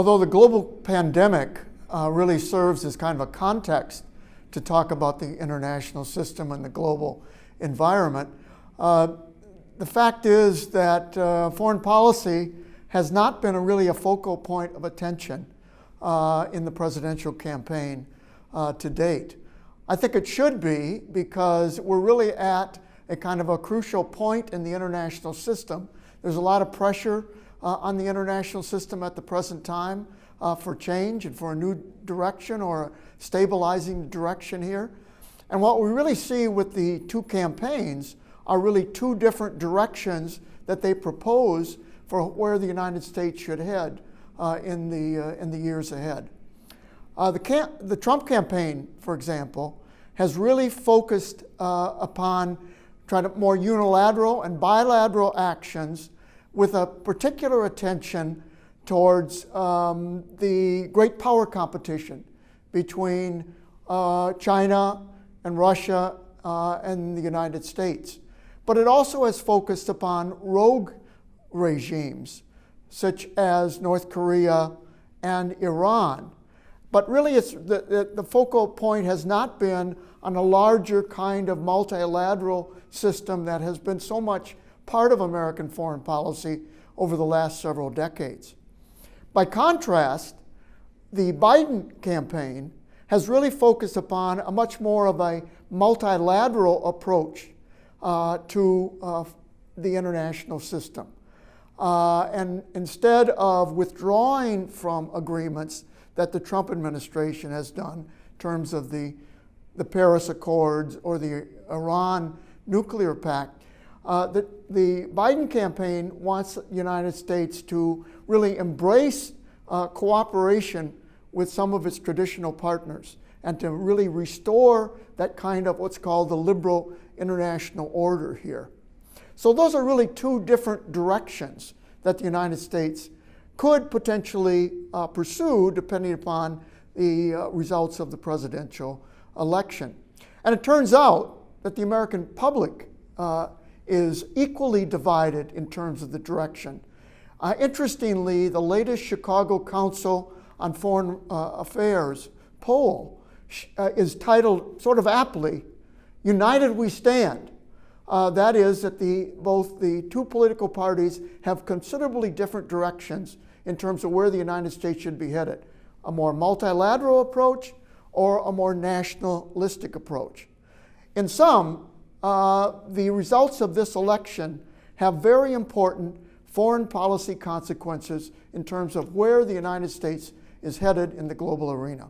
Although the global pandemic really serves as kind of a context to talk about the international system and the global environment, the fact is that foreign policy has not been really a focal point of attention in the presidential campaign to date. I think it should be, because we're really at a kind of a crucial point in the international system. There's a lot of pressure on the international system at the present time for change and for a new direction or a stabilizing direction here. And what we really see with the two campaigns are really two different directions that they propose for where the United States should head in the years ahead. The Trump campaign, for example, has really focused upon trying to more unilateral and bilateral actions with a particular attention towards the great power competition between China and Russia and the United States. But it also has focused upon rogue regimes such as North Korea and Iran. But really the focal point has not been on a larger kind of multilateral system that has been so much part of American foreign policy over the last several decades. By contrast, the Biden campaign has really focused upon a much more of a multilateral approach to the international system. And instead of withdrawing from agreements that the Trump administration has done in terms of the Paris Accords or the Iran nuclear pact, the Biden campaign wants the United States to really embrace cooperation with some of its traditional partners and to really restore that kind of what's called the liberal international order here. So those are really two different directions that the United States could potentially pursue depending upon the results of the presidential election. And it turns out that the American public is equally divided in terms of the direction. Interestingly, the latest Chicago Council on Foreign Affairs poll is titled, sort of aptly, "United We Stand." That is that both the two political parties have considerably different directions in terms of where the United States should be headed, a more multilateral approach or a more nationalistic approach. In sum, the results of this election have very important foreign policy consequences in terms of where the United States is headed in the global arena.